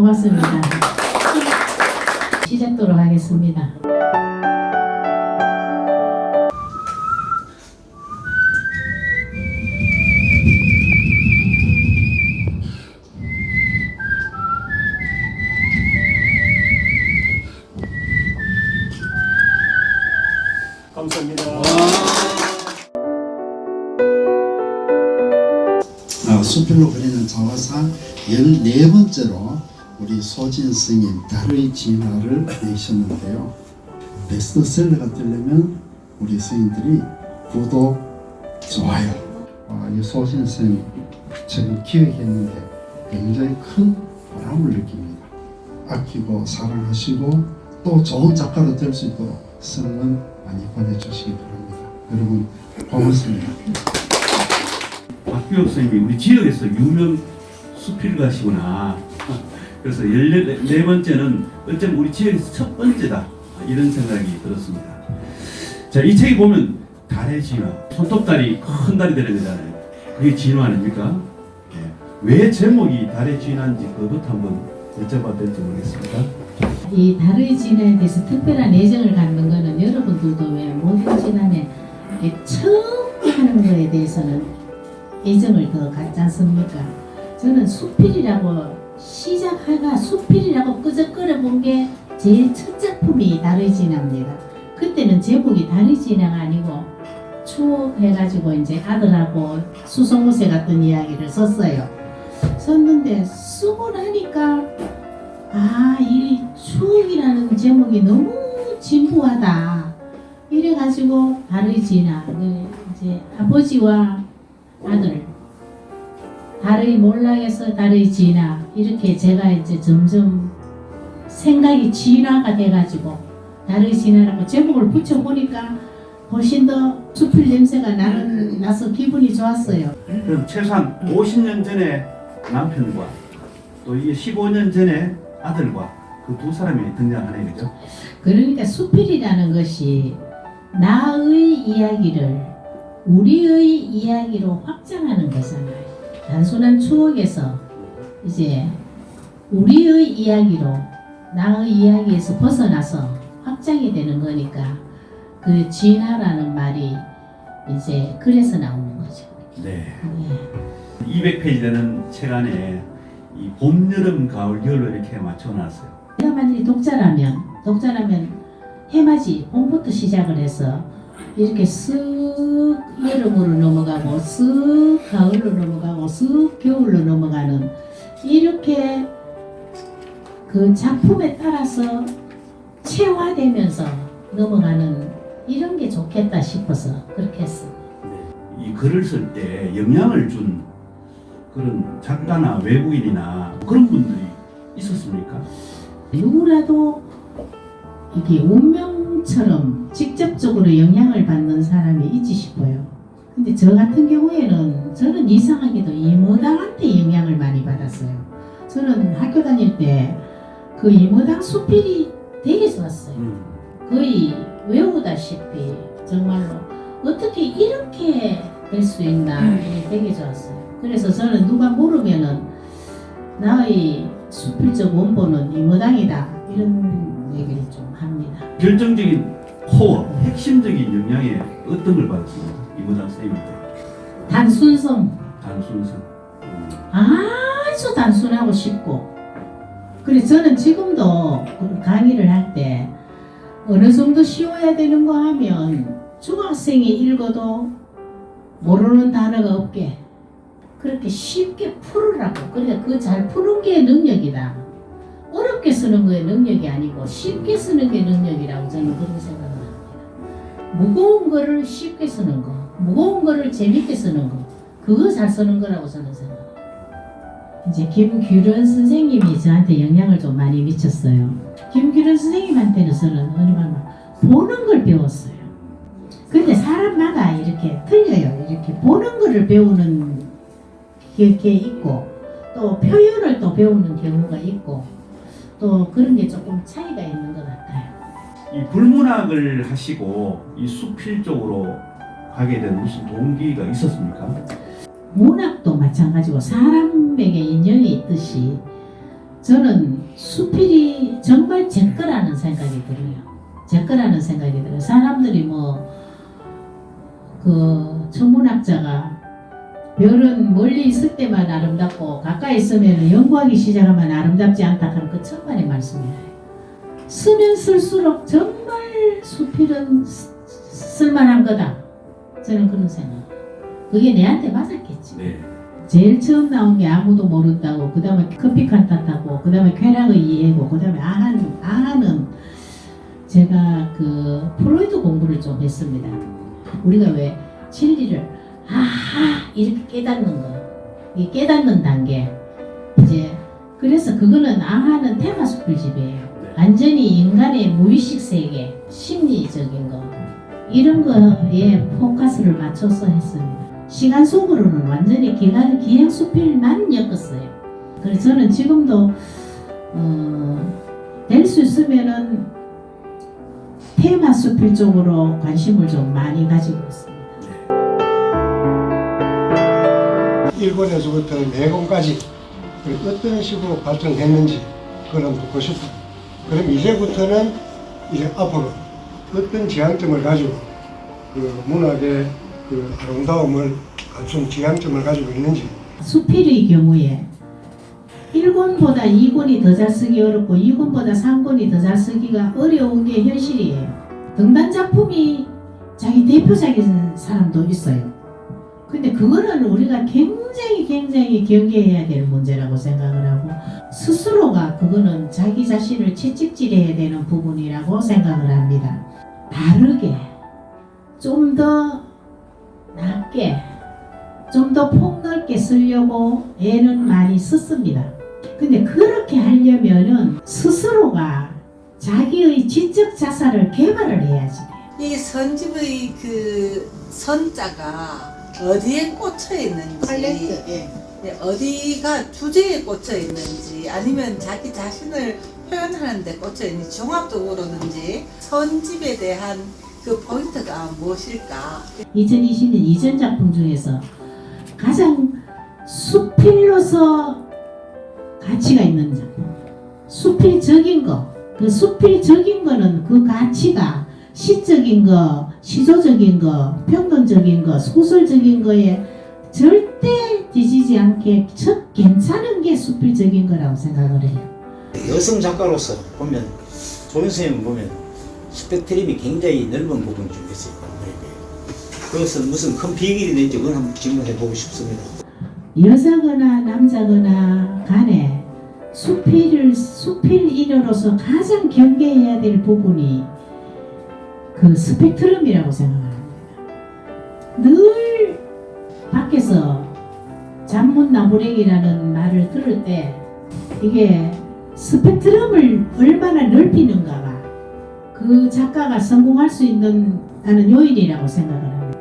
고맙습니다. 시작도록 하겠습니다. 감사합니다. 수필로 그리는 자화상 14번째로 우리 소진 스님 달의 진화를 내셨는데요. 베스트셀러가 되려면 우리 스님들이 구독, 좋아요. 이 소진 스님 책을 기획했는데 굉장히 큰 보람을 느낍니다. 아끼고 사랑하시고 또 좋은 작가로 될 수 있도록 성원 많이 보내주시기 바랍니다. 여러분 고맙습니다. 박규혁 선생님이 우리 지역에서 유명 수필가시구나. 그래서 14번째는 어쩌면 우리 지역에서 첫 번째다, 이런 생각이 들었습니다. 자, 이 책에 보면 달의 진화, 손톱달이 큰 달이 되는 거잖아요. 그게 진화 아닙니까? 왜 제목이 달의 진화인지 그것도 한번 여쭤봐도 될지 모르겠습니다. 이 달의 진화에 대해서 특별한 애정을 갖는 거는 여러분들도 왜 모든 진화에 처음 하는 거에 대해서는 애정을 더 갖지 않습니까? 저는 수필이라고 시작하가 수필이라고 끄적거려 본 게 제일 첫 작품이 달의 진화입니다. 그때는 제목이 달의 진화가 아니고 추억해가지고 이제 아들하고 수송무새 같은 이야기를 썼어요. 썼는데 쓰고 나니까 이 추억이라는 제목이 너무 진부하다. 이래가지고 달의 진화, 이제 아버지와 아들, 달의 몰락에서 달의 진화, 이렇게 제가 이제 점점 생각이 진화가 돼가지고 달의 진화라고 제목을 붙여보니까 훨씬 더 수필 냄새가 나서 기분이 좋았어요. 그럼 최소한 50년 전에 남편과 또 이게 15년 전에 아들과 그 두 사람이 등장하네, 그죠? 그러니까 수필이라는 것이 나의 이야기를 우리의 이야기로 확장하는 거잖아요. 단순한 추억에서 이제 우리의 이야기로 나의 이야기에서 벗어나서 확장이 되는 거니까 그 진화라는 말이 이제 그래서 나오는 거죠. 네. 200페이지 되는 책 안에 이 봄, 여름, 가을, 겨울로 이렇게 맞춰놨어요. 내가 만약에 독자라면 해맞이 봄부터 시작을 해서 이렇게 쓱 여름으로 넘어가고 쓱 가을로 넘어가고 쓱 겨울로 넘어가는 이렇게 그 작품에 따라서 체화되면서 넘어가는 이런 게 좋겠다 싶어서 그렇게 했어요. 이 글을 쓸 때 영향을 준 그런 작가나 외부인이나 그런 분들이 있었습니까? 누구라도 이게 운명처럼 직접적으로 영향을 받는 사람이 있지 싶어요. 근데 저 같은 경우에는 저는 이상하게도 이모당한테 영향을 많이 받았어요. 저는 학교 다닐 때 그 이모당 수필이 되게 좋았어요. 거의 외우다시피 정말로 어떻게 이렇게 될 수 있나 이게 되게 좋았어요. 그래서 저는 누가 물으면은 나의 수필적 원본은 이모당이다 이런 얘기를 좀 합니다. 결정적인 코어, 핵심적인 영향에 어떤 걸 받았습니까? 이모당 선생님한테. 단순성. 단순성. 아주 단순하고 쉽고. 그래서 저는 지금도 강의를 할 때 어느 정도 쉬워야 되는 거 하면 중학생이 읽어도 모르는 단어가 없게 그렇게 쉽게 풀으라고. 그러니까 그 잘 푸는 게 능력이다. 어렵게 쓰는 거에 능력이 아니고 쉽게 쓰는 게 능력이라고 저는 그렇게 생각을 합니다. 무거운 거를 쉽게 쓰는 거, 무거운 거를 재밌게 쓰는 거, 그거 잘 쓰는 거라고 저는 생각합니다. 이제 김규련 선생님이 저한테 영향을 좀 많이 미쳤어요. 김규련 선생님한테는 저는 얼마나 보는 걸 배웠어요. 근데 사람마다 이렇게 틀려요. 이렇게 보는 거를 배우는 게 있고 또 표현을 또 배우는 경우가 있고 또 그런 게 조금 차이가 있는 것 같아요. 이 불문학을 하시고 이 수필 쪽으로 가게 된 무슨 동기가 있었습니까? 문학도 마찬가지고 사람에게 인연이 있듯이 저는 수필이 정말 제 거라는 생각이 들어요. 제 거라는 생각이 들어요. 사람들이 천문학자가 별은 멀리 있을 때만 아름답고 가까이 있으면 연구하기 시작하면 아름답지 않다 하는 그 천만의 말씀이에요. 쓰면 쓸수록 정말 수필은 쓸만한 거다. 저는 그런 생각. 그게 내한테 맞았겠지. 네. 제일 처음 나온 게 아무도 모른다고, 그 다음에 커피칸 탓하고, 그 다음에 쾌락의 이해고, 그 다음에 아하는 제가 그 프로이드 공부를 좀 했습니다. 우리가 왜 진리를 아하 이렇게 깨닫는 거, 이 깨닫는 단계. 이제 그래서 그거는 아하는 테마 수필집이에요. 완전히 인간의 무의식 세계, 심리적인 거 이런 거에 포커스를 맞춰서 했습니다. 시간 속으로는 완전히 기행 수필만 엮었어요. 그래서 저는 지금도 될 수 있으면은 테마 수필 쪽으로 관심을 좀 많이 가지고 있습니다. 1권에서부터 4권까지 어떤 식으로 발전했는지 그걸 듣고 싶어요. 그럼 이제부터는 이제 앞으로 어떤 지향점을 가지고 그 문학의 그 아름다움을 갖춘 지향점을 가지고 있는지. 수필의 경우에 1권보다 2권이 더 잘 쓰기 어렵고 2권보다 3권이 더 잘 쓰기가 어려운 게 현실이에요. 등단 작품이 자기 대표작인 사람도 있어요. 근데 그거는 우리가 굉장히 경계해야 될 문제라고 생각을 하고, 스스로가 그거는 자기 자신을 채찍질해야 되는 부분이라고 생각을 합니다. 다르게 좀 더 낮게 좀 더 폭넓게 쓰려고 애는 많이 썼습니다. 근데 그렇게 하려면은 스스로가 자기의 지적 자산을 개발을 해야지 돼요. 이 선집의 그 선자가 어디에 꽂혀 있는지, 어디가 주제에 꽂혀 있는지, 아니면 자기 자신을 표현하는 데 꽂혀 있는지, 종합적으로는지 선집에 대한 그 포인트가 무엇일까? 2020년 이전 작품 중에서 가장 수필로서 가치가 있는 작품, 수필적인 거, 그 수필적인 거는 그 가치가 시적인 거, 시조적인 거, 평론적인 거, 소설적인 거에 절대 뒤지지 않게 첫 괜찮은 게 수필적인 거라고 생각을 해요. 여성 작가로서 보면 조연 선생님 보면 스펙트럼이 굉장히 넓은 부분이 좀 있어요. 그것은 무슨 큰 비결이 있는지 그걸 한번 질문해 보고 싶습니다. 여자거나 남자거나 간에 수필인으로서 가장 경계해야 될 부분이 그 스펙트럼이라고 생각합니다. 늘 밖에서 잔문 나무래기라는 말을 들을 때 이게 스펙트럼을 얼마나 넓히는가가 그 작가가 성공할 수 있는 다는 요인이라고 생각을 합니다.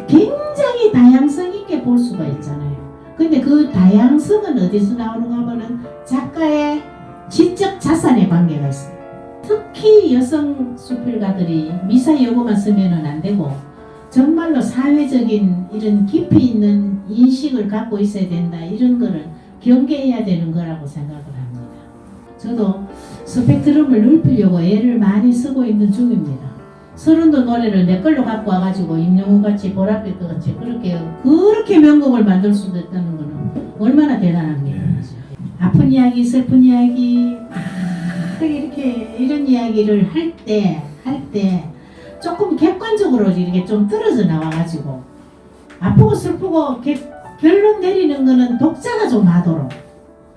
굉장히 다양성 있게 볼 수가 있잖아요. 근데 그 다양성은 어디서 나오는가 하면은 작가의 지적 자산에 관계가 있어요. 특히 여성 수필가들이 미사 여고만 쓰면은 안 되고 정말로 사회적인 이런 깊이 있는 인식을 갖고 있어야 된다, 이런 거를 경계해야 되는 거라고 생각을 합니다. 저도 스펙트럼을 넓히려고 애를 많이 쓰고 있는 중입니다. 서른도 노래를 내 걸로 갖고 와가지고 임영웅 같이 보랏빛 같이 그렇게 명곡을 만들 수 있다는 거는 얼마나 대단한 일인지. 아픈 이야기, 슬픈 이야기, 이렇게 이런 이야기를 할 때 조금 객관적으로 이렇게 좀 떨어져 나와가지고 아프고 슬프고 결론 내리는 거는 독자가 좀 하도록.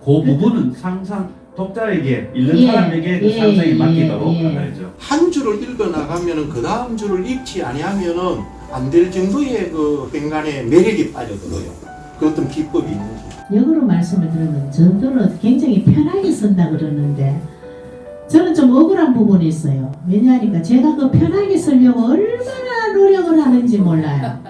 그 부분은 상상 독자에게 읽는 사람에게 그 상상이 맡기도록 하죠. 한 줄을 읽어 나가면은 그 다음 줄을 읽지 아니하면은 안 될 정도의 그 행간의 매력이 빠져들어요. 그 어떤 기법이 있는지. 역으로 말씀을 들으면 저들은 굉장히 편하게 쓴다 그러는데 저는 좀 억울한 부분이 있어요. 왜냐하니까 제가 그 편하게 쓰려고 얼마나 노력을 하는지 몰라요.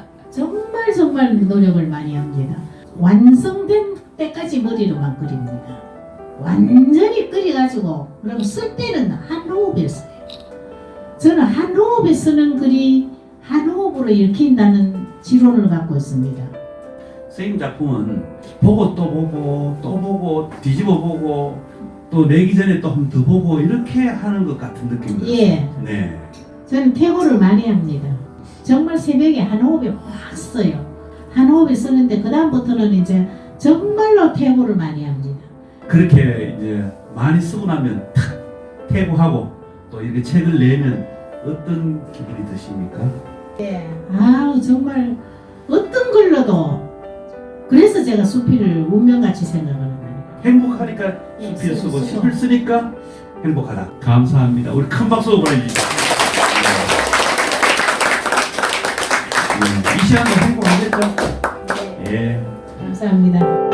정말 노력을 많이 합니다. 완성된 때까지 머리로만 그립니다. 완전히 끓여가지고 그럼 쓸 때는 한 호흡에 써요. 저는 한 호흡에 쓰는 글이 한 호흡으로 읽힌다는 지론을 갖고 있습니다. 선생님 작품은 보고 또 보고 또 보고 뒤집어 보고 또 내기 전에 또 한 번 더 보고 이렇게 하는 것 같은 느낌이 들어요. 예. 네. 저는 퇴고를 많이 합니다. 정말 새벽에 한 호흡에 확 써요. 한 호흡에 쓰는데 그 다음부터는 이제 정말로 퇴고를 많이 합니다. 그렇게 이제 많이 쓰고 나면 탁 퇴고하고 또 이렇게 책을 내면 어떤 기분이 드십니까? 예. 아우 정말 어떤 걸로도 그래서 제가 수필을 운명같이 생각하는 거예요. 행복하니까 예, 수필 쓰고 쓰고. 시를 쓰니까 행복하다. 감사합니다. 우리 큰 박수 보내주시죠. 이 시간도 행복하겠죠? 예. 감사합니다.